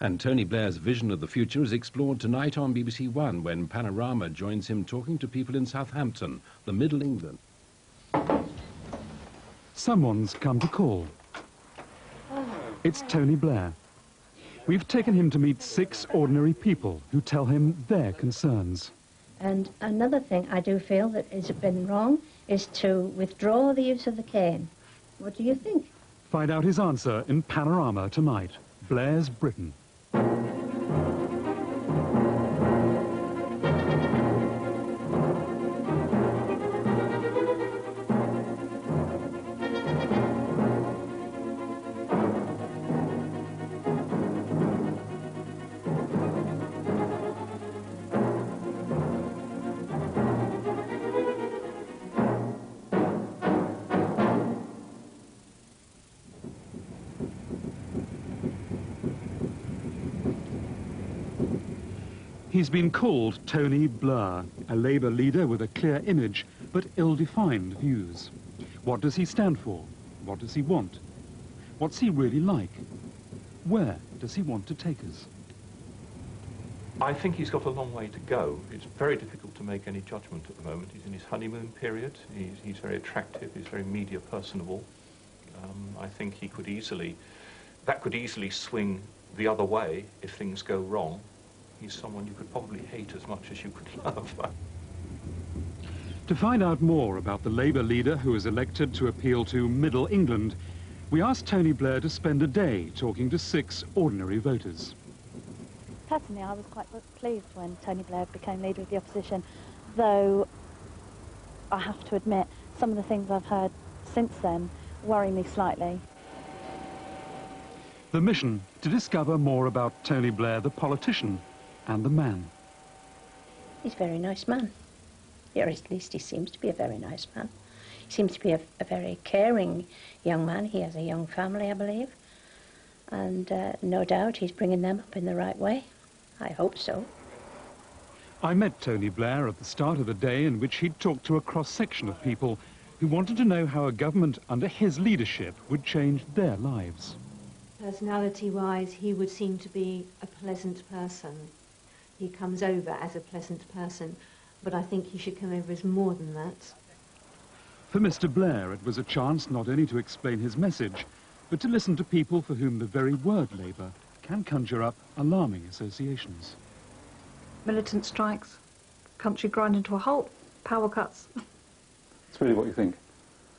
And Tony Blair's vision of the future is explored tonight on BBC One when Panorama joins him talking to people in Southampton, the Middle England. Someone's come to call. It's Tony Blair. We've taken him to meet 6 ordinary people who tell him their concerns. And another thing I do feel that has been wrong is to withdraw the use of the cane. What do you think? Find out his answer in Panorama tonight. Blair's Britain. He's been called Tony Blair, a Labour leader with a clear image but ill-defined views. What does he stand for? What does he want? What's he really like? Where does he want to take us? I think he's got a long way to go. It's very difficult to make any judgment at the moment. He's in his honeymoon period. He's very attractive. He's very media personable. I think he could easily, that could easily swing the other way if things go wrong. He's someone you could probably hate as much as you could love. To find out more about the Labour leader who was elected to appeal to Middle England, we asked Tony Blair to spend a day talking to 6 ordinary voters. Personally, I was quite pleased when Tony Blair became leader of the opposition, though I have to admit some of the things I've heard since then worry me slightly. The mission to discover more about Tony Blair, the politician, and the man. He's a very nice man. Or at least he seems to be a very nice man. He seems to be a very caring young man. He has a young family, I believe. And no doubt he's bringing them up in the right way. I hope so. I met Tony Blair at the start of the day in which he'd talked to a cross-section of people who wanted to know how a government under his leadership would change their lives. Personality-wise, he would seem to be a pleasant person. He comes over as a pleasant person, but I think he should come over as more than that. For Mr. Blair, it was a chance not only to explain his message, but to listen to people for whom the very word Labour can conjure up alarming associations. Militant strikes, country grinding to a halt, power cuts. That's really what you think?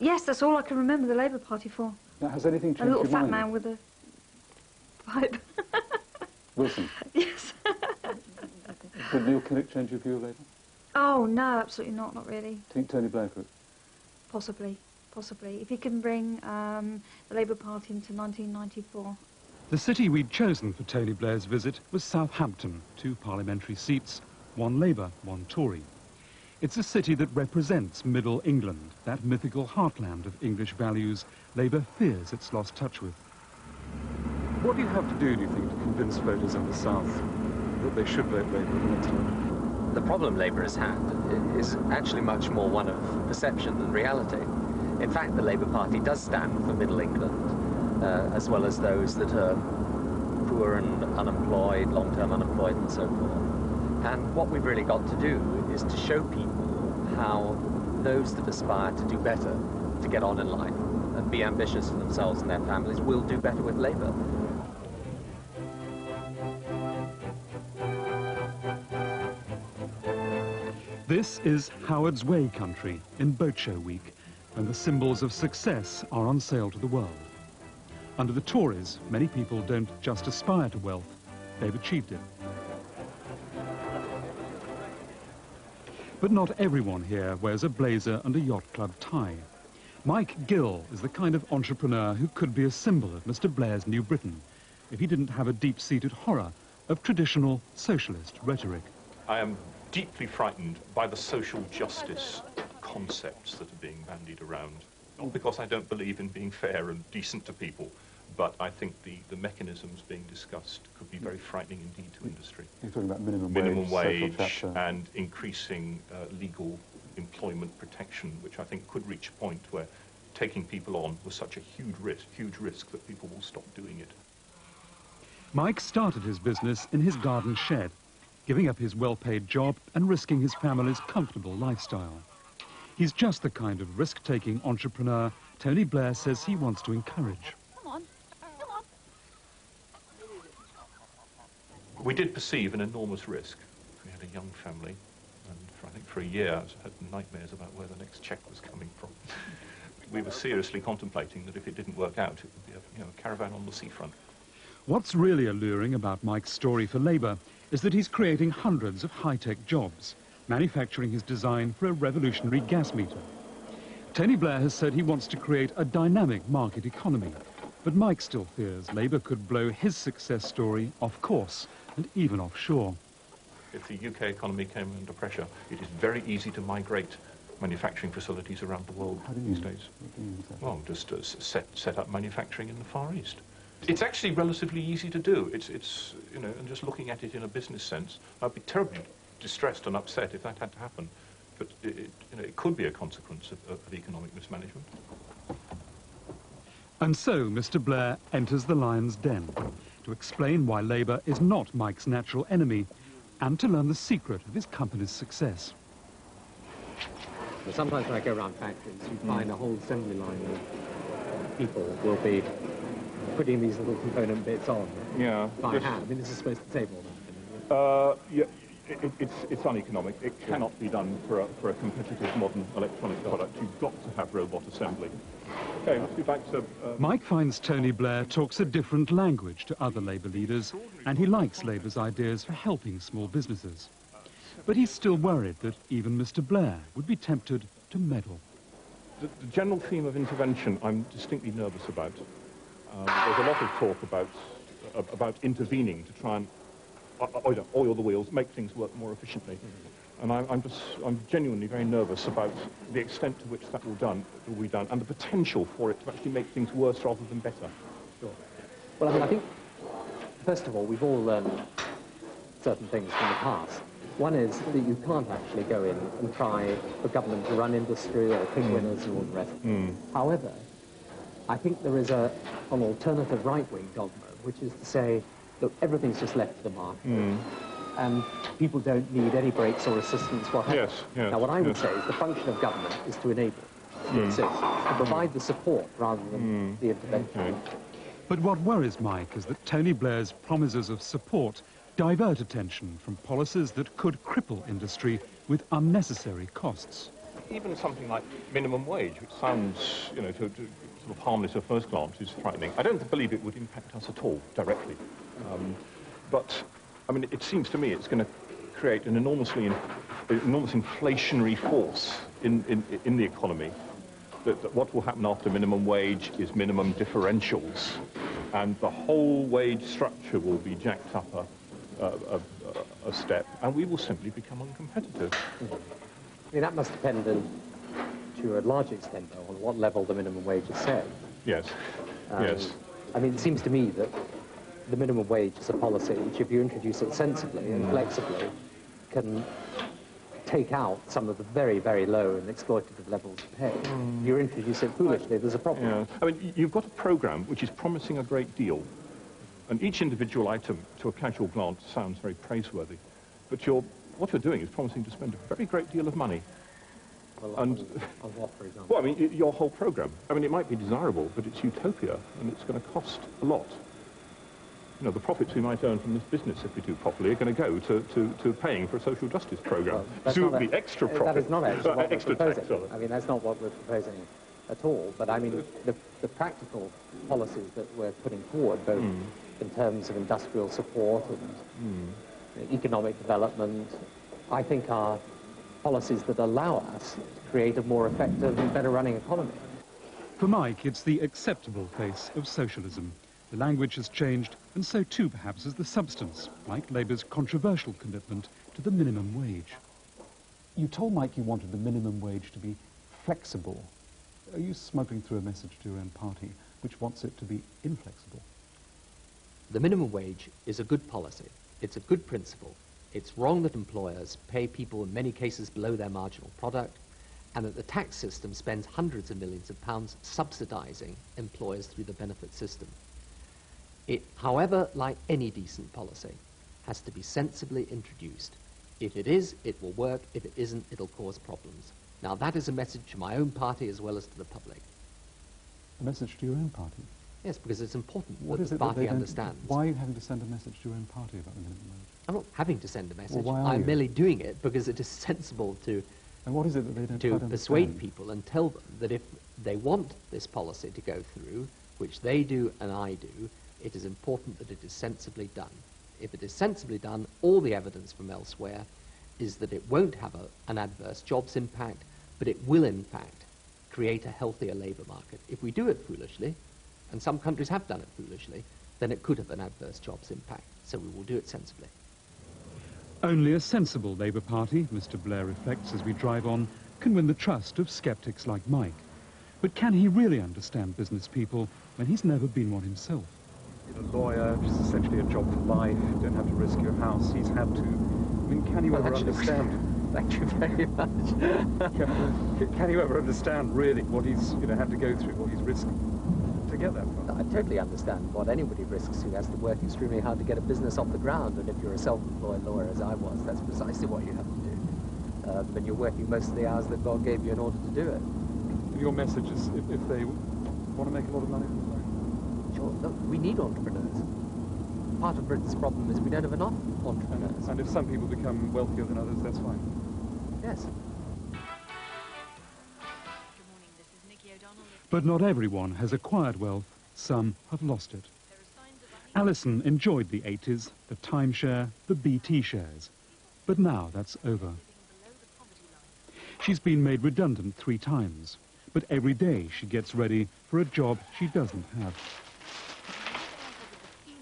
Yes, that's all I can remember the Labour Party for. Now, has anything changed your mind? A little fat mind? man with a pipe. Wilson? Yes. Did Neil Kinnock change your view of Labour? Oh, no, absolutely not, not really. Do you think Tony Blair could? Possibly, possibly. If he can bring the Labour Party into 1994. The city we'd chosen for Tony Blair's visit was Southampton, 2 parliamentary seats, 1 Labour, 1 Tory. It's a city that represents Middle England, that mythical heartland of English values Labour fears it's lost touch with. What do you have to do you think, to convince voters in the South that they should vote Labour in the next election? The problem Labour has had is actually much more one of perception than reality. In fact, the Labour Party does stand for Middle England, as well as those that are poor and unemployed, long-term unemployed and so forth. And what we've really got to do is to show people how those that aspire to do better, to get on in life, and be ambitious for themselves and their families, will do better with Labour. This is Howard's Way country in Boat Show Week, and the symbols of success are on sale to the world. Under the Tories, many people don't just aspire to wealth, they've achieved it. But not everyone here wears a blazer and a yacht club tie. Mike Gill is the kind of entrepreneur who could be a symbol of Mr. Blair's New Britain if he didn't have a deep-seated horror of traditional socialist rhetoric. I am deeply frightened by the social justice concepts that are being bandied around. Not because I don't believe in being fair and decent to people, but I think the mechanisms being discussed could be very frightening indeed to industry. You're talking about minimum wage and increasing legal employment protection, which I think could reach a point where taking people on was such a huge risk that people will stop doing it. Mike started his business in his garden shed, giving up his well-paid job and risking his family's comfortable lifestyle. He's just the kind of risk-taking entrepreneur Tony Blair says he wants to encourage. Come on, come on. We did perceive an enormous risk. We had a young family, and I think for a year I had nightmares about where the next cheque was coming from. We were seriously contemplating that if it didn't work out, it would be a caravan on the seafront. What's really alluring about Mike's story for Labour is that he's creating hundreds of high-tech jobs, manufacturing his design for a revolutionary gas meter. Tony Blair has said he wants to create a dynamic market economy, but Mike still fears Labour could blow his success story off course and even offshore. If the UK economy came under pressure, it is very easy to migrate manufacturing facilities around the world these days. Well, just set up manufacturing in the Far East. It's actually relatively easy to do. It's you know, and just looking at it in a business sense, I'd be terribly distressed and upset if that had to happen. But it could be a consequence of economic mismanagement. And so Mr. Blair enters the lion's den to explain why Labour is not Mike's natural enemy and to learn the secret of his company's success. But sometimes when I go around factories, you find a whole assembly line of people will be putting these little component bits on by hand. I mean, this is supposed to save all that. Yeah, it's uneconomic. It cannot be done for a competitive modern electronic product. You've got to have robot assembly. Okay, let's go back to... Mike finds Tony Blair talks a different language to other Labour leaders, and he likes Labour's ideas for helping small businesses. But he's still worried that even Mr. Blair would be tempted to meddle. The general theme of intervention I'm distinctly nervous about. There's a lot of talk about intervening to try and oil the wheels, make things work more efficiently. And I'm genuinely very nervous about the extent to which that will be done, and the potential for it to actually make things worse rather than better. Sure. Well, I mean, I think, first of all, we've all learned certain things from the past. One is that you can't actually go in and try for government to run industry or pick winners and all the rest. However, I think there is an alternative right-wing dogma, which is to say, look, everything's just left to the market. And people don't need any breaks or assistance whatever. Yes, now, what I would say is the function of government is to enable, to assist, to provide the support rather than the intervention. But what worries Mike is that Tony Blair's promises of support divert attention from policies that could cripple industry with unnecessary costs. Even something like minimum wage, which sounds, you know, sort of harmless at first glance, is frightening. I don't believe it would impact us at all directly. But, I mean, it seems to me it's going to create an enormous inflationary force in the economy. That what will happen after minimum wage is minimum differentials, and the whole wage structure will be jacked up a step, and we will simply become uncompetitive. I mean, that must depend to a large extent, though, on what level the minimum wage is set. Yes, yes. I mean, it seems to me that the minimum wage is a policy which, if you introduce it sensibly and flexibly, can take out some of the very, very low and exploitative levels of pay. If you introduce it foolishly, there's a problem. Yeah. I mean, you've got a program which is promising a great deal, and each individual item, to a casual glance, sounds very praiseworthy. But what you're doing is promising to spend a very great deal of money. Well, and on what, for example? Well, I mean, your whole program. I mean, it might be desirable, but it's utopia, and it's going to cost a lot. You know, the profits we might earn from this business, if we do properly, are going to go to paying for a social justice program. Presumably extra profit. That is not actually what extra we're proposing. tax. I mean, that's not what we're proposing at all. But I mean, the practical policies that we're putting forward, both in terms of industrial support and economic development, I think are policies that allow us to create a more effective and better running economy. For Mike, it's the acceptable face of socialism. The language has changed, and so too perhaps is the substance, like Labour's controversial commitment to the minimum wage. You told Mike you wanted the minimum wage to be flexible. Are you smuggling through a message to your own party which wants it to be inflexible? The minimum wage is a good policy. It's a good principle. It's wrong that employers pay people in many cases below their marginal product, and that the tax system spends hundreds of millions of pounds subsidising employers through the benefit system. It, however, like any decent policy, has to be sensibly introduced. If it is, it will work. If it isn't, it'll cause problems. Now, that is a message to my own party as well as to the public. A message to your own party? Yes, because it's important What that is the it that party they don't... understands. Why are you having to send a message to your own party about the minimum wage? I'm not having to send a message. Well, why are I'm you? merely doing it because it is sensible to And what is it that they don't to quite persuade understand? people and tell them that if they want this policy to go through, which they do and I do, it is important that it is sensibly done. If it is sensibly done, all the evidence from elsewhere is that it won't have an adverse jobs impact, but it will, in fact, create a healthier labour market. If we do it foolishly, and some countries have done it foolishly, then it could have an adverse jobs impact. So we will do it sensibly. Only a sensible Labour Party, Mr. Blair reflects as we drive on, can win the trust of sceptics like Mike. But can he really understand business people when he's never been one himself? You're a lawyer, which is essentially a job for life, you don't have to risk your house, he's had to... I mean, can you ever understand... Thank you very much. Can you ever understand, really, what he's had to go through, what he's risking to get that far? I totally understand what anybody risks who has to work extremely hard to get a business off the ground, and if you're a self-employed lawyer, as I was, that's precisely what you have to do. But you're working most of the hours that God gave you in order to do it. Your message is, if they want to make a lot of money from it? Sure, look, we need entrepreneurs. Part of Britain's problem is we don't have enough entrepreneurs. And if some people become wealthier than others, that's fine. Yes. But not everyone has acquired wealth. Some have lost it. Alison enjoyed the 80s, the timeshare, the BT shares. But now that's over. She's been made redundant 3 times. But every day she gets ready for a job she doesn't have.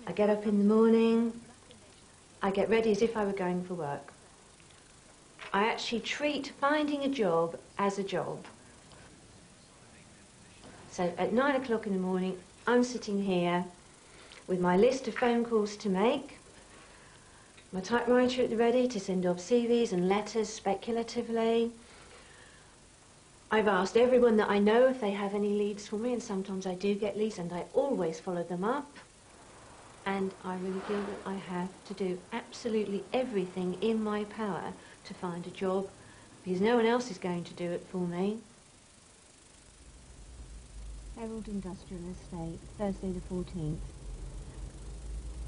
I get up in the morning, I get ready as if I were going for work. I actually treat finding a job as a job. So at 9 o'clock in the morning, I'm sitting here with my list of phone calls to make, my typewriter at the ready to send off CVs and letters speculatively. I've asked everyone that I know if they have any leads for me, and sometimes I do get leads, and I always follow them up. And I really feel that I have to do absolutely everything in my power to find a job, because no one else is going to do it for me. Herald Industrial Estate, Thursday the 14th.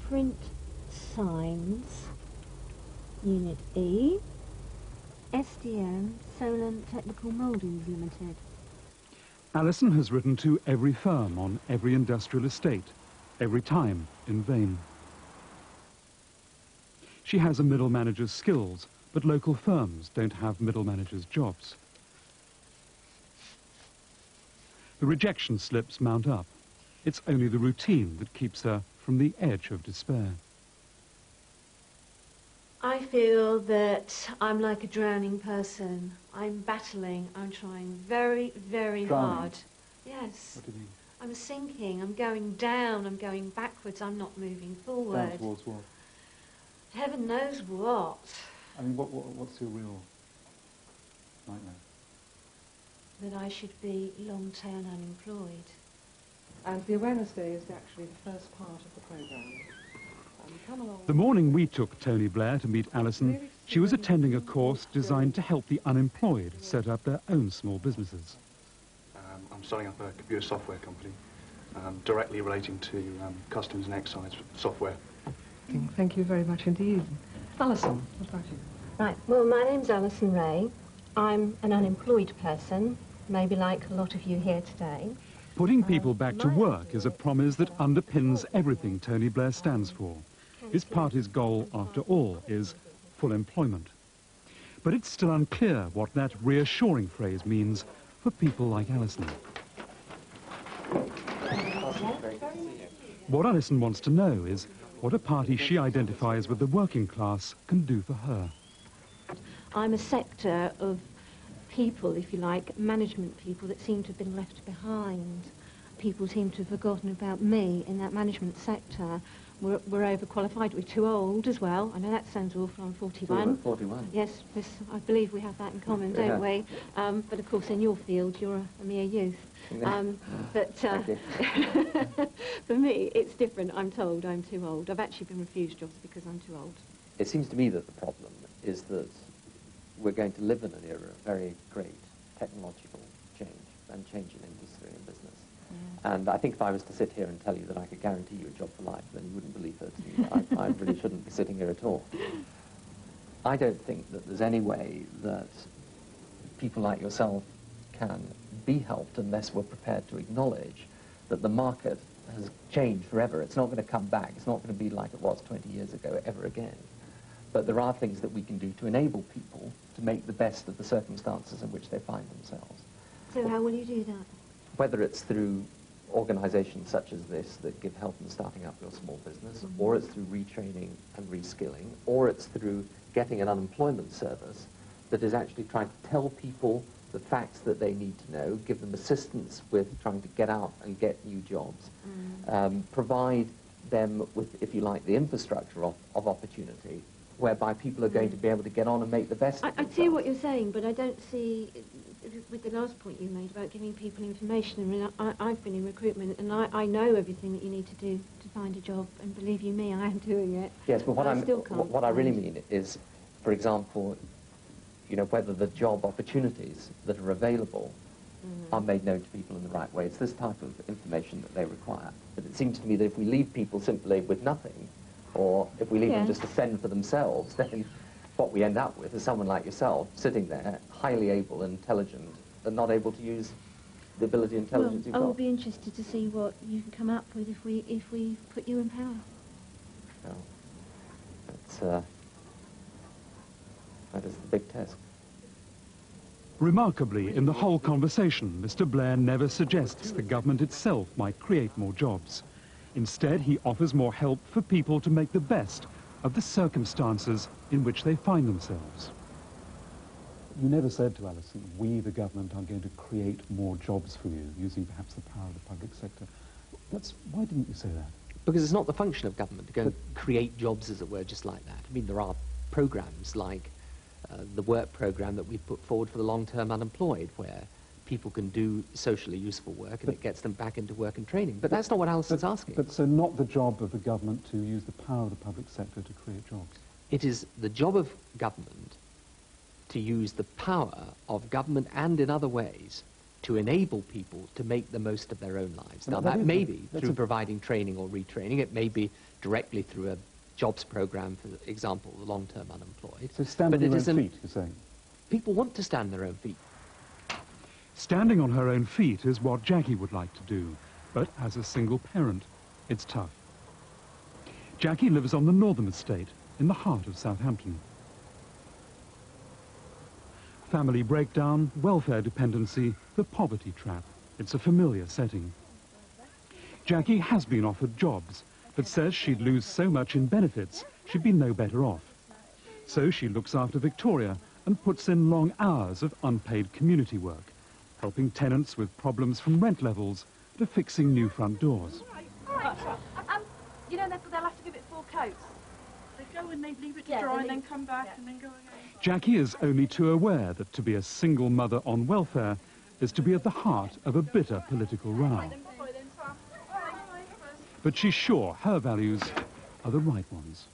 Print Signs, Unit E, SDM, Solent Technical Mouldings Limited. Alison has written to every firm on every industrial estate, every time in vain. She has a middle manager's skills, but local firms don't have middle managers' jobs. The rejection slips mount up. It's only the routine that keeps her from the edge of despair. I feel that I'm like a drowning person. I'm battling, I'm trying very, very hard. Yes. What do you mean? I'm sinking, I'm going down, I'm going backwards, I'm not moving forward. Down towards what? Heaven knows what. I mean, what's your real nightmare? That I should be long-term unemployed. And the Awareness Day is actually the first part of the programme. Come along. The morning we took Tony Blair to meet Alison, she was attending a course designed to help the unemployed set up their own small businesses. I'm starting up a computer software company, directly relating to customs and excise software. Thank you very much indeed. Alison, what about you? Right, well, my name's Alison Ray. I'm an unemployed person, maybe like a lot of you here today. Putting people back to work is a promise that underpins everything Tony Blair stands for. His party's goal, after all, is full employment. But it's still unclear what that reassuring phrase means for people like Alison. What Alison wants to know is what a party she identifies with the working class can do for her. I'm a sector of people, if you like, management people that seem to have been left behind. People seem to have forgotten about me in that management sector, we're overqualified, we're too old as well. I know that sounds awful, I'm 41. 41. Yes, I believe we have that in common, don't we? But of course in your field you're a mere youth. But for me it's different. I'm told I'm too old. I've actually been refused jobs because I'm too old. It seems to me that the problem is that we're going to live in an era of very great technological change and change in industry and business. And I think if I was to sit here and tell you that I could guarantee you a job for life, then you wouldn't believe it. I really shouldn't be sitting here at all. I don't think that there's any way that people like yourself can be helped unless we're prepared to acknowledge that the market has changed forever. It's not going to come back. It's not going to be like it was 20 years ago ever again. But there are things that we can do to enable people to make the best of the circumstances in which they find themselves. So how will you do that? Whether it's through organisations such as this that give help in starting up your small business, or it's through retraining and reskilling, or it's through getting an unemployment service that is actually trying to tell people the facts that they need to know, give them assistance with trying to get out and get new jobs, provide them with, if you like, the infrastructure of opportunity, whereby people are going to be able to get on and make the best of themselves. I see what you're saying, but I don't see, with the last point you made about giving people information, I mean, I've been in recruitment and I know everything that you need to do to find a job, and believe you me, I am doing it. Yes, but what I really mean is, for example, you know, whether the job opportunities that are available are made known to people in the right way. It's this type of information that they require. But it seems to me that if we leave people simply with nothing, or if we leave them just to fend for themselves, then what we end up with is someone like yourself sitting there, highly able and intelligent, and not able to use the ability and intelligence you've got. I will be interested to see what you can come up with if we put you in power. Well, that is the big test. Remarkably, in the whole conversation, Mr. Blair never suggests the government itself might create more jobs. Instead, he offers more help for people to make the best of the circumstances in which they find themselves. You never said to Alison, we, the government, are going to create more jobs for you, using perhaps the power of the public sector. Why didn't you say that? Because it's not the function of government to go and create jobs, as it were, just like that. I mean, there are programs like the work program that we've put forward for the long-term unemployed, where people can do socially useful work and it gets them back into work and training. But that's not what Alison's asking. But so not the job of the government to use the power of the public sector to create jobs? It is the job of government to use the power of government and in other ways to enable people to make the most of their own lives. Now, that may be through providing training or retraining. It may be directly through a jobs program, for example, the long-term unemployed. So stand on your own feet, you're saying? People want to stand on their own feet. Standing on her own feet is what Jackie would like to do, but as a single parent, it's tough. Jackie lives on the Northern Estate, in the heart of Southampton. Family breakdown, welfare dependency, the poverty trap. It's a familiar setting. Jackie has been offered jobs, but says she'd lose so much in benefits, she'd be no better off. So she looks after Victoria and puts in long hours of unpaid community work, helping tenants with problems from rent levels to fixing new front doors. You know, they'll have to give it 4 coats. They go and they leave it to dry and then come back and then go again. Jackie is only too aware that to be a single mother on welfare is to be at the heart of a bitter political row. But she's sure her values are the right ones.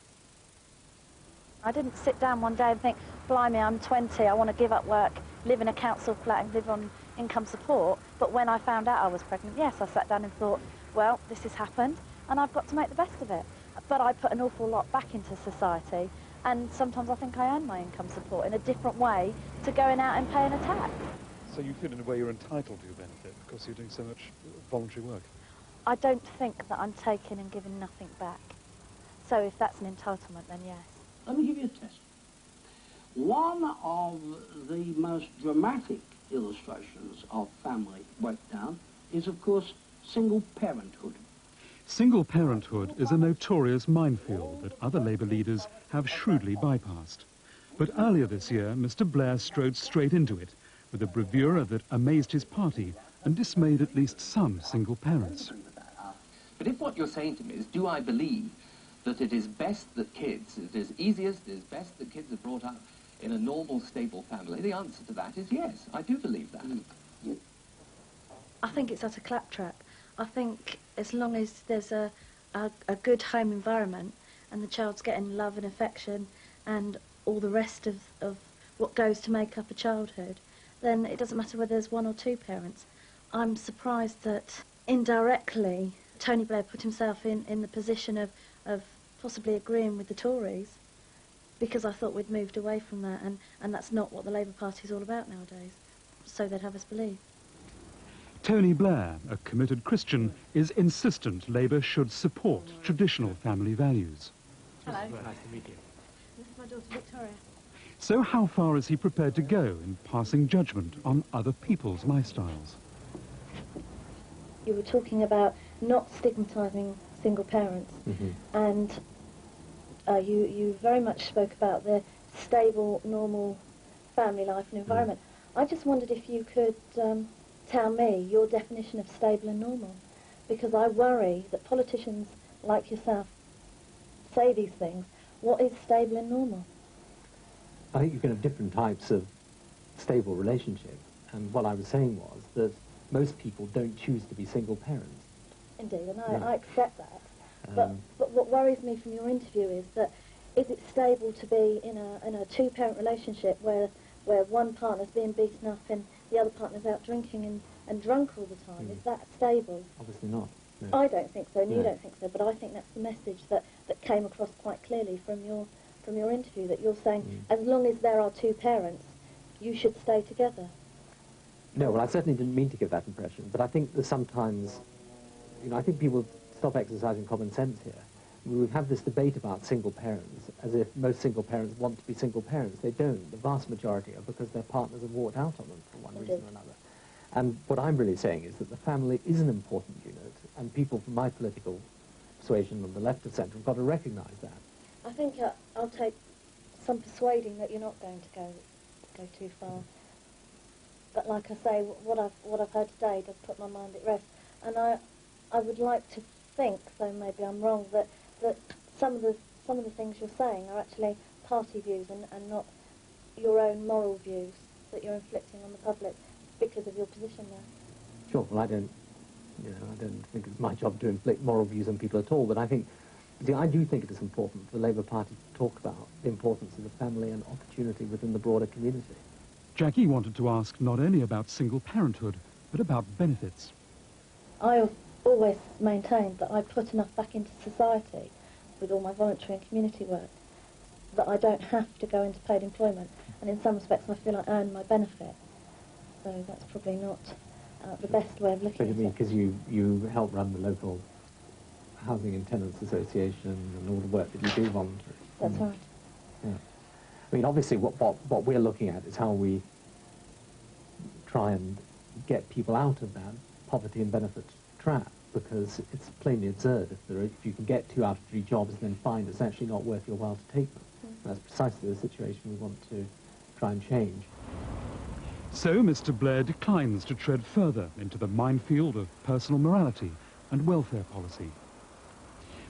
I didn't sit down one day and think, blimey, I'm 20, I want to give up work, live in a council flat and live on income support. But when I found out I was pregnant, yes, I sat down and thought, well, this has happened and I've got to make the best of it. But I put an awful lot back into society, and sometimes I think I earn my income support in a different way to going out and paying a tax. So you feel in a way you're entitled to your benefit because you're doing so much voluntary work? I don't think that I'm taking and giving nothing back. So if that's an entitlement, then yes. Let me give you a test. One of the most dramatic illustrations of family breakdown is, of course, single parenthood. Single parenthood is a notorious minefield that other Labour leaders have shrewdly bypassed. But earlier this year, Mr. Blair strode straight into it with a bravura that amazed his party and dismayed at least some single parents. But if what you're saying to me is, do I believe that it is best that kids, it is easiest, it is best that kids are brought up in a normal, stable family? The answer to that is yes. I do believe that. I think it's utter claptrap. I think as long as there's a good home environment and the child's getting love and affection and all the rest of what goes to make up a childhood, then it doesn't matter whether there's one or two parents. I'm surprised that indirectly Tony Blair put himself in the position of possibly agreeing with the Tories, because I thought we'd moved away from that, and that's not what the Labour Party is all about nowadays. So they'd have us believe. Tony Blair, a committed Christian, is insistent Labour should support traditional family values. Hello. Nice to meet you. This is my daughter Victoria. So how far is he prepared to go in passing judgment on other people's lifestyles? You were talking about not stigmatising single parents, and you very much spoke about the stable, normal family life and environment. I just wondered if you could tell me your definition of stable and normal, because I worry that politicians like yourself say these things. What is stable and normal? I think you can have different types of stable relationship, and what I was saying was that most people don't choose to be single parents. Indeed, and I accept that. But what worries me from your interview is that, is it stable to be in a two-parent relationship where one partner's being beaten up and the other partner's out drinking and drunk all the time? Is that stable? Obviously not. No. I don't think so, and you don't think so, but I think that's the message that came across quite clearly from your interview, that you're saying as long as there are two parents, you should stay together. No, well, I certainly didn't mean to give that impression, but I think that sometimes, I think people stop exercising common sense here. We have this debate about single parents, as if most single parents want to be single parents. They don't. The vast majority are because their partners have walked out on them for one reason or another. And what I'm really saying is that the family is an important unit, and people from my political persuasion on the left of centre have got to recognise that. I think I'll take some persuading that you're not going to go too far. But like I say, what I've heard today does put my mind at rest, and I would like to think, though maybe I'm wrong, that some of the things you're saying are actually party views and not your own moral views that you're inflicting on the public because of your position there. Sure. Well, I don't think it's my job to inflict moral views on people at all. But I do think it is important for the Labour Party to talk about the importance of the family and opportunity within the broader community. Jackie wanted to ask not only about single parenthood, but about benefits. I have always maintained that I put enough back into society with all my voluntary and community work that I don't have to go into paid employment, and in some respects I feel I earn my benefit. So that's probably not the best way of looking at it. What do you mean? Because you help run the local Housing and Tenants Association and all the work that you do voluntarily. That's right. Yeah. I mean, obviously what we're looking at is how we try and get people out of that poverty and benefits trap, because it's plainly absurd if you can get 2 out of 3 jobs and then find it's actually not worth your while to take them. That's precisely the situation we want to try and change. So Mr. Blair declines to tread further into the minefield of personal morality and welfare policy.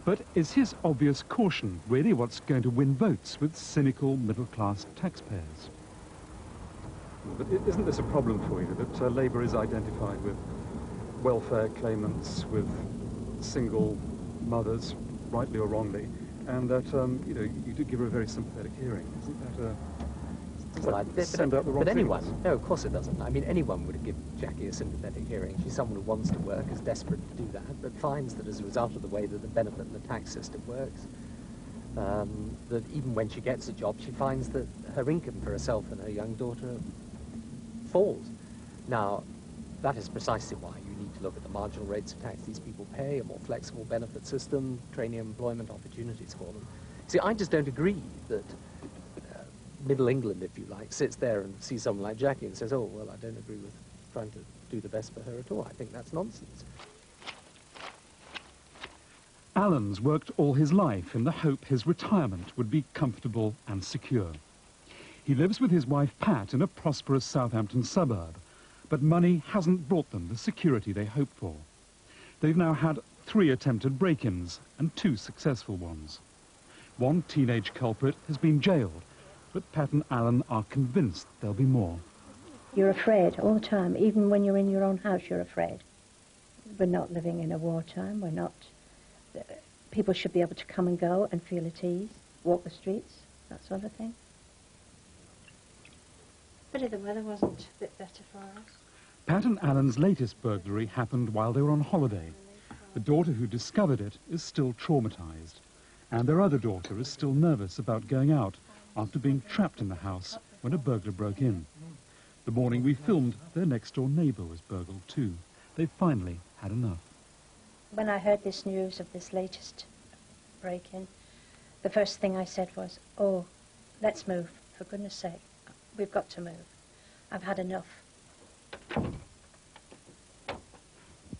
But is his obvious caution really what's going to win votes with cynical middle-class taxpayers? But isn't this a problem for you, that Labour is identified with welfare claimants, with single mothers, rightly or wrongly, and that, you do give her a very sympathetic hearing? Isn't that send out the wrong but anyone, signals? no, of course it doesn't. I mean, anyone would give Jackie a sympathetic hearing. She's someone who wants to work, is desperate to do that, but finds that as a result of the way that the benefit and the tax system works, that even when she gets a job, she finds that her income for herself and her young daughter falls. Now, that is precisely why you need to look at the marginal rates of tax these people pay, a more flexible benefit system, training and employment opportunities for them. See, I just don't agree that Middle England, if you like, sits there and sees someone like Jackie and says, oh, well, I don't agree with trying to do the best for her at all. I think that's nonsense. Alan's worked all his life in the hope his retirement would be comfortable and secure. He lives with his wife Pat in a prosperous Southampton suburb, but money hasn't brought them the security they hoped for. They've now had 3 attempted break-ins and 2 successful ones. One teenage culprit has been jailed, but Pat and Alan are convinced there'll be more. You're afraid all the time. Even when you're in your own house, you're afraid. We're not living in a wartime. We're not... People should be able to come and go and feel at ease, walk the streets, that sort of thing. But if the weather wasn't a bit better for us. Pat and Alan's latest burglary happened while they were on holiday. The daughter who discovered it is still traumatized, and their other daughter is still nervous about going out after being trapped in the house when a burglar broke in. The morning we filmed, their next-door neighbour was burgled too. They finally had enough. When I heard this news of this latest break-in, the first thing I said was, oh, let's move, for goodness sake. We've got to move. I've had enough.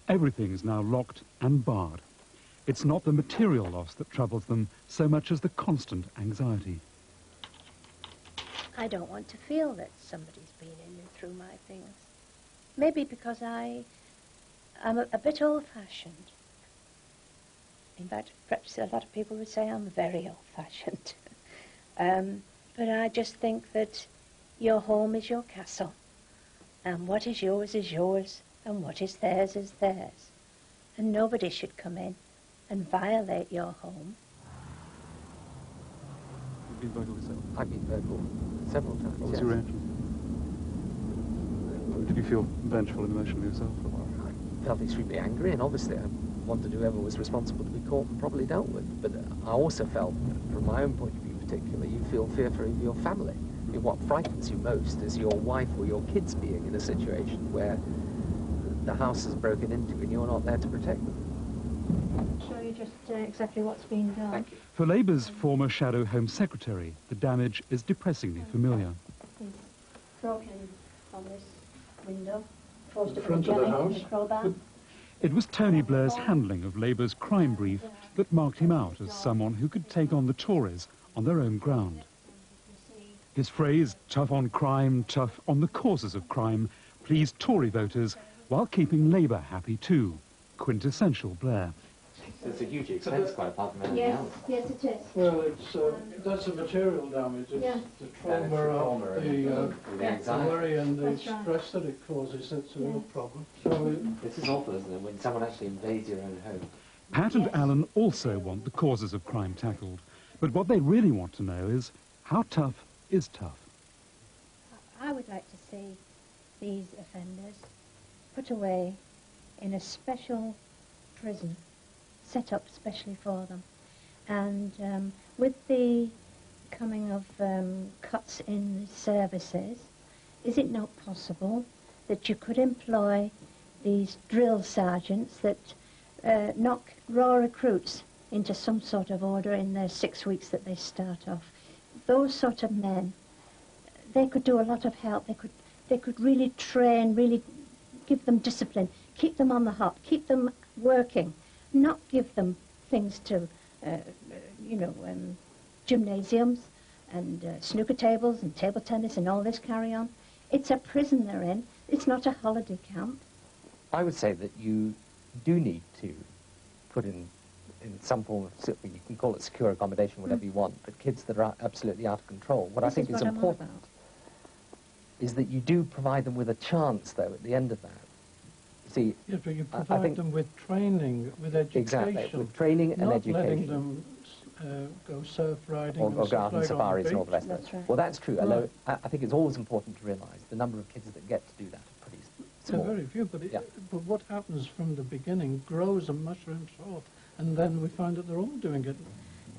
Everything is now locked and barred. It's not the material loss that troubles them so much as the constant anxiety. I don't want to feel that somebody's been in and through my things. Maybe because I'm a bit old-fashioned. In fact, perhaps a lot of people would say I'm very old-fashioned. But I just think that your home is your castle, and what is yours, and what is theirs, and nobody should come in and violate your home. You've been burgled yourself? I've been burgled several times. What was your reaction? Did you feel vengeful and emotional yourself for a while? I felt extremely angry, and obviously I wanted whoever was responsible to be caught and probably dealt with. But I also felt, from my own point of view particularly, you feel fear for your family. I mean, what frightens you most is your wife or your kids being in a situation where the house is broken into and you're not there to protect them. Show you just exactly what's been done. Thank you. For Labour's former Shadow Home Secretary, the damage is depressingly familiar. He's broken on this window, forced The it with a front of the jelly house? and a crowbar. It was Tony Blair's handling of Labour's crime brief that marked him out as someone who could take on the Tories on their own ground. His phrase, tough on crime, tough on the causes of crime, pleased Tory voters while keeping Labour happy too. Quintessential Blair. So it's a huge expense, quite apart from anything else. Yes, it is. Well, that's the material damage. It's the trauma of the worry and the stress that it causes. That's a real problem. So This is awful, isn't it, when someone actually invades your own home? Pat and Alan also want the causes of crime tackled, but what they really want to know is how tough is tough. I would like to see these offenders put away in a special prison set up specially for them. And with the coming of cuts in the services, is it not possible that you could employ these drill sergeants that knock raw recruits into some sort of order in their 6 weeks that they start off? Those sort of men, they could do a lot of help. They could really train, really give them discipline, keep them on the hop, keep them working, not give them things to, gymnasiums and snooker tables and table tennis and all this carry on. It's a prison they're in. It's not a holiday camp. I would say that you do need to put in some form of, you can call it secure accommodation, whatever you want, but kids that are absolutely out of control. What I think is important is that you do provide them with a chance, though, at the end of that. See, yes, but you provide them with training, with education. Exactly, with training and education. Not letting them go surf riding or go out on safaris and all the rest of it. That's right. Well, that's true, although I think it's always important to realise the number of kids that get to do that are pretty small. Very few, but, but what happens from the beginning grows and mushrooms forth, and then we find that they're all doing it.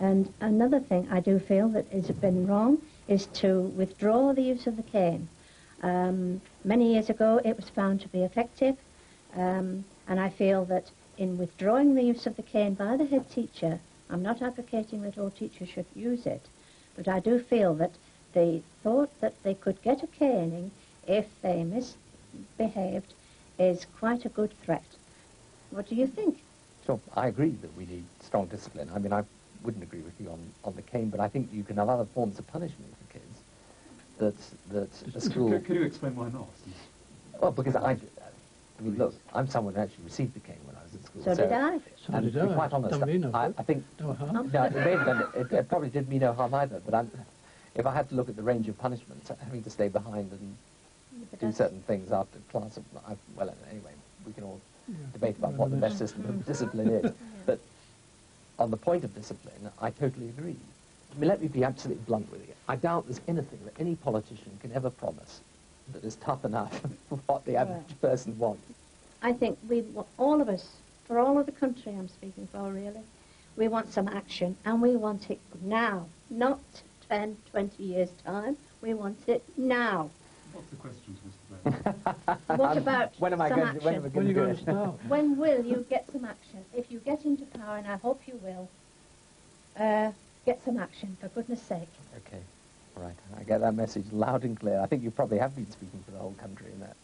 And another thing I do feel that has been wrong is to withdraw the use of the cane. Many years ago it was found to be effective, and I feel that in withdrawing the use of the cane by the head teacher, I'm not advocating that all teachers should use it, but I do feel that they thought that they could get a caning if they misbehaved is quite a good threat. What do you think? So I agree that we need strong discipline. I mean, I wouldn't agree with you on the cane, but I think you can have other forms of punishment for kids that a school... Could you explain why not? Well, because I mean, look, I'm someone who actually received the cane when I was at school. So did I. So And did to be I. quite honest, Don't mean no I good. think... No harm. No, it may have done it probably did me no harm either, but if I had to look at the range of punishments, having to stay behind and do certain things after class, well, anyway, we can all debate about what the best system of discipline is. But on the point of discipline, I totally agree. I mean, let me be absolutely blunt with you. I doubt there's anything that any politician can ever promise that is tough enough for what the average person wants. I think all of us, for all of the country I'm speaking for really, we want some action, and we want it now, not 10, 20 years' time. We want it now. What's the question, Mr. Blair? What about when am I some going action? to, when am I going to do it? When will you get some action? If you get into power, and I hope you will, get some action, for goodness sake. Okay, all right. I get that message loud and clear. I think you probably have been speaking for the whole country in that.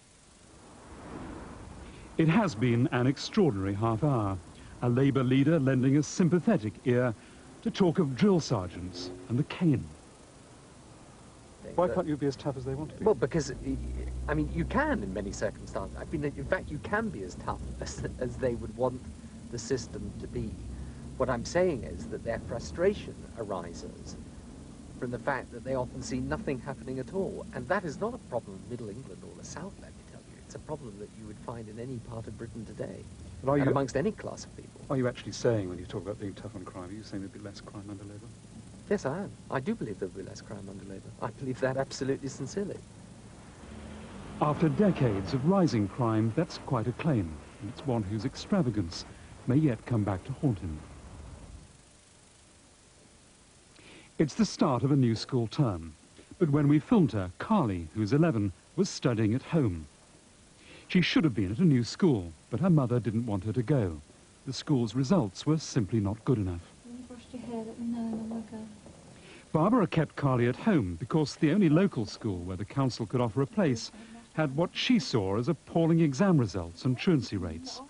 It has been an extraordinary half hour. A Labour leader lending a sympathetic ear to talk of drill sergeants and the cane. Why can't you be as tough as they want to be? Well, because, I mean, you can in many circumstances. I mean, in fact, you can be as tough as they would want the system to be. What I'm saying is that their frustration arises from the fact that they often see nothing happening at all. And that is not a problem in Middle England or the South, let me tell you. It's a problem that you would find in any part of Britain today, and amongst any class of people. Are you actually saying, when you talk about being tough on crime, are you saying there'd be less crime under Labour? Yes, I am. I do believe there will be less crime under Labour. I believe that absolutely sincerely. After decades of rising crime, that's quite a claim, and it's one whose extravagance may yet come back to haunt him. It's the start of a new school term, but when we filmed her, Carly, who's 11, was studying at home. She should have been at a new school, but her mother didn't want her to go. The school's results were simply not good enough. When you brushed your hair, let me know and I won't go. Barbara kept Carly at home because the only local school where the council could offer a place had what she saw as appalling exam results and truancy rates.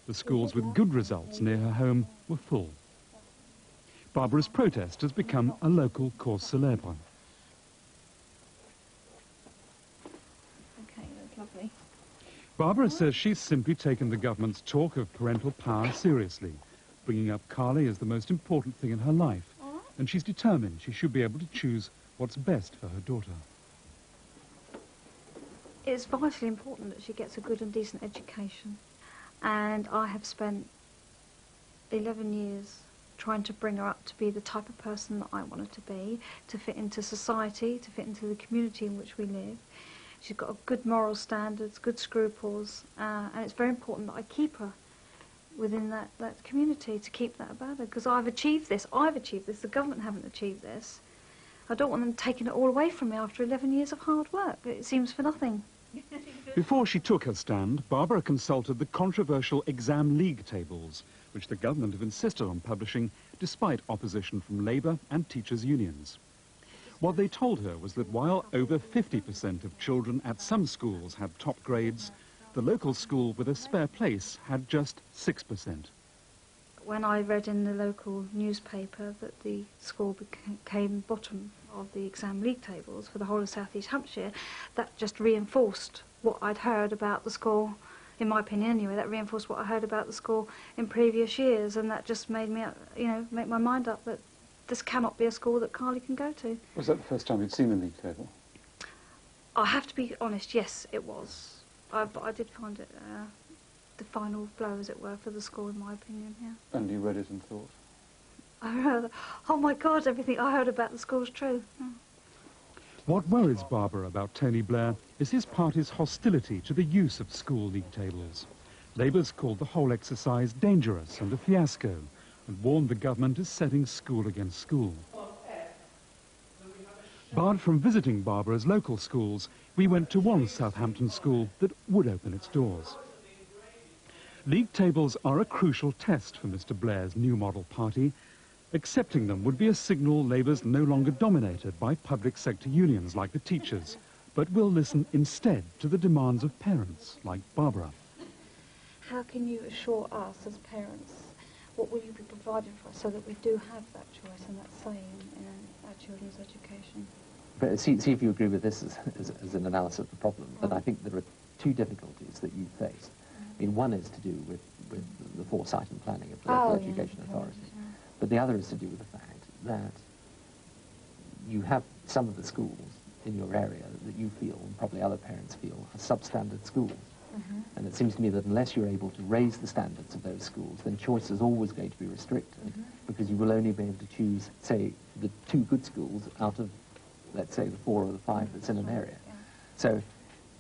The schools with good results near her home were full. Barbara's protest has become a local cause célèbre. Okay, that's lovely. Barbara says she's simply taken the government's talk of parental power seriously, bringing up Carly as the most important thing in her life, and she's determined she should be able to choose what's best for her daughter. It's vitally important that she gets a good and decent education, and I have spent 11 years trying to bring her up to be the type of person that I want her to be, to fit into society, to fit into the community in which we live. She's got good moral standards, good scruples, and it's very important that I keep her within that community, to keep that about her, because I've achieved this, the government haven't achieved this. I don't want them taking it all away from me after 11 years of hard work. It seems for nothing. Before she took her stand, Barbara consulted the controversial exam league tables, which the government have insisted on publishing despite opposition from Labour and teachers' unions. What they told her was that while over 50% of children at some schools had top grades, the local school with a spare place had just 6%. When I read in the local newspaper that the school became bottom of the exam league tables for the whole of South East Hampshire, that just reinforced what I'd heard about the school, in my opinion anyway, that reinforced what I heard about the school in previous years, and that just made me, make my mind up that this cannot be a school that Carly can go to. Was that the first time you'd seen the league table? I have to be honest, yes, it was. But I did find it the final blow, as it were, for the school, in my opinion, yeah. And you read it and thought? I heard, oh my God, everything I heard about the school's true. Yeah. What worries Barbara about Tony Blair is his party's hostility to the use of school league tables. Labour's called the whole exercise dangerous and a fiasco, and warned the government is setting school against school. Barred from visiting Barbara's local schools, we went to one Southampton school that would open its doors. League tables are a crucial test for Mr. Blair's new model party. Accepting them would be a signal Labour's no longer dominated by public sector unions like the teachers, but will listen instead to the demands of parents like Barbara. How can you assure us as parents, what will you be providing for us so that we do have that choice and that say in our children's education? But see if you agree with this as an analysis of the problem. But I think there are two difficulties that you face. I mean, one is to do with the foresight and planning of the local education authority, but the other is to do with the fact that you have some of the schools in your area that you feel, and probably other parents feel, are substandard schools. And it seems to me that unless you're able to raise the standards of those schools, then choice is always going to be restricted, because you will only be able to choose, say, the 2 good schools out of, let's say, the 4 or the 5 that's in an area. So,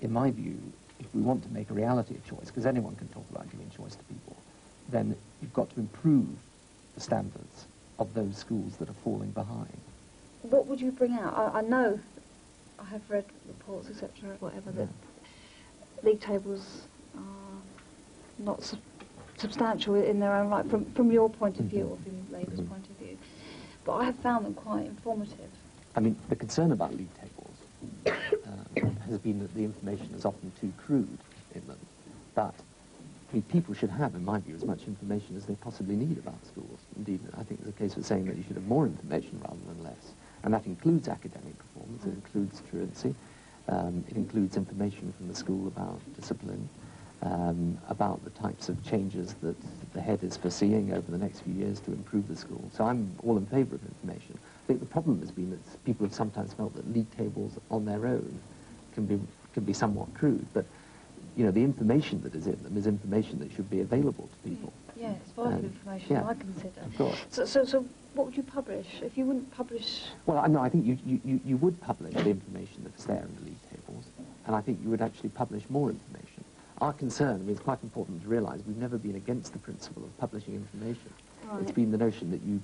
in my view, if we want to make a reality of choice, because anyone can talk about giving choice to people, then you've got to improve the standards of those schools that are falling behind. What would you bring out? I know, I have read reports, etc., whatever, that league tables are not substantial in their own right, from your point of view, or from Labour's point of view. But I have found them quite informative. I mean, the concern about league tables has been that the information is often too crude in them. But I mean, people should have, in my view, as much information as they possibly need about schools. Indeed, I think there's a case of saying that you should have more information rather than less. And that includes academic performance, it includes truancy, it includes information from the school about discipline, about the types of changes that the head is foreseeing over the next few years to improve the school. So I'm all in favour of information. I think the problem has been that people have sometimes felt that league tables on their own can be somewhat crude, but you know, the information that is in them is information that should be available to people. Yeah, it's vital information, I consider. Of course. So what would you publish if you wouldn't publish? Well, no, I think you would publish the information that's there in the league tables, and I think you would actually publish more information. Our concern, I mean, it's quite important to realise, we've never been against the principle of publishing information. Right. It's been the notion that you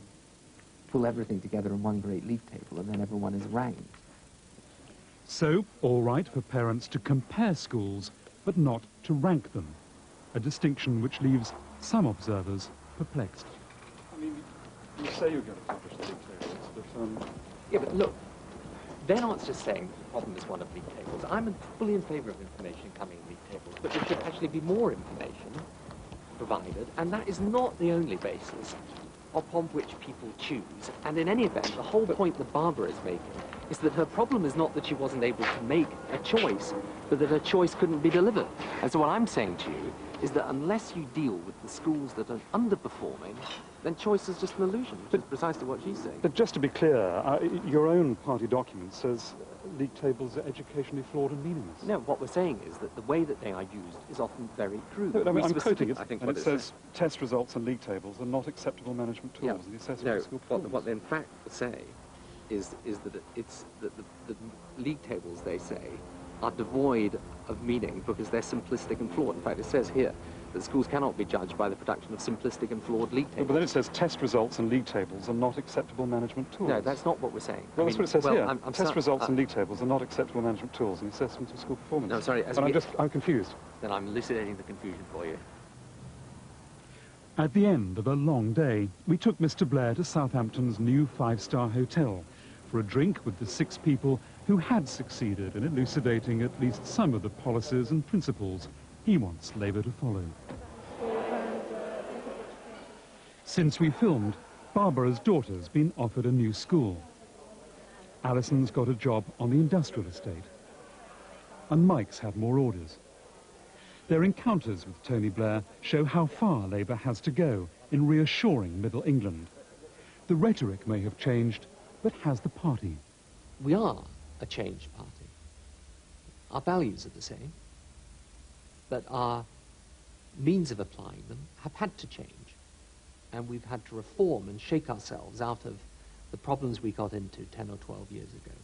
pull everything together in one great league table and then everyone is ranked. So, all right for parents to compare schools, but not to rank them, a distinction which leaves some observers perplexed. I mean, you say you're going to publish the league tables, but... Yeah, but look, they're not just saying the problem is one of league tables. I'm fully in favour of information coming in league tables, but there should actually be more information provided, and that is not the only basis upon which people choose. And in any event, the whole point that Barbara is making is that her problem is not that she wasn't able to make a choice, but that her choice couldn't be delivered. And so what I'm saying to you is that unless you deal with the schools that are underperforming, then choice is just an illusion, which is precisely what she's saying. But just to be clear, your own party document says league tables are educationally flawed and meaningless. No, what we're saying is that the way that they are used is often very crude. No, I mean, I'm quoting it, I think and it says test results and league tables are not acceptable management tools in the assessment of school performance. What they in fact say is that it's that the league tables, they say, are devoid of meaning because they're simplistic and flawed. In fact, it says here that schools cannot be judged by the production of simplistic and flawed league tables. But then it says test results and league tables are not acceptable management tools. No, that's not what we're saying. Well, that's what it says here. Test results and league tables are not acceptable management tools in the assessment of school performance. No, sorry. I'm confused. Then I'm elucidating the confusion for you. At the end of a long day, we took Mr. Blair to Southampton's new 5-star hotel for a drink with the 6 people who had succeeded in elucidating at least some of the policies and principles he wants Labour to follow. Since we filmed, Barbara's daughter's been offered a new school. Alison's got a job on the industrial estate. And Mike's had more orders. Their encounters with Tony Blair show how far Labour has to go in reassuring Middle England. The rhetoric may have changed, but has the party? We are a changed party. Our values are the same, but our means of applying them have had to change. And we've had to reform and shake ourselves out of the problems we got into 10 or 12 years ago.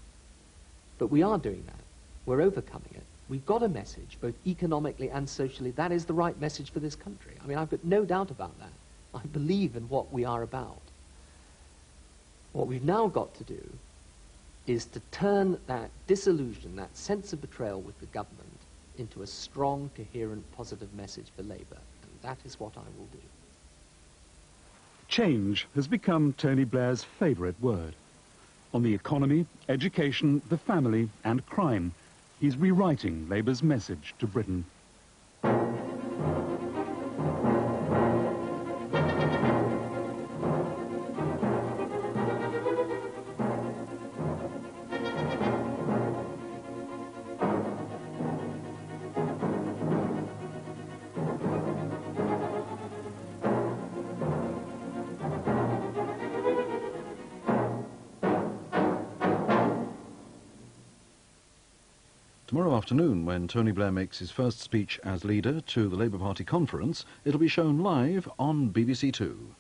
But we are doing that. We're overcoming it. We've got a message, both economically and socially. That is the right message for this country. I mean, I've got no doubt about that. I believe in what we are about. What we've now got to do is to turn that disillusion, that sense of betrayal with the government, into a strong, coherent, positive message for Labour. And that is what I will do. Change has become Tony Blair's favourite word. On the economy, education, the family and crime, he's rewriting Labour's message to Britain. Tomorrow afternoon, when Tony Blair makes his first speech as leader to the Labour Party conference, it'll be shown live on BBC Two.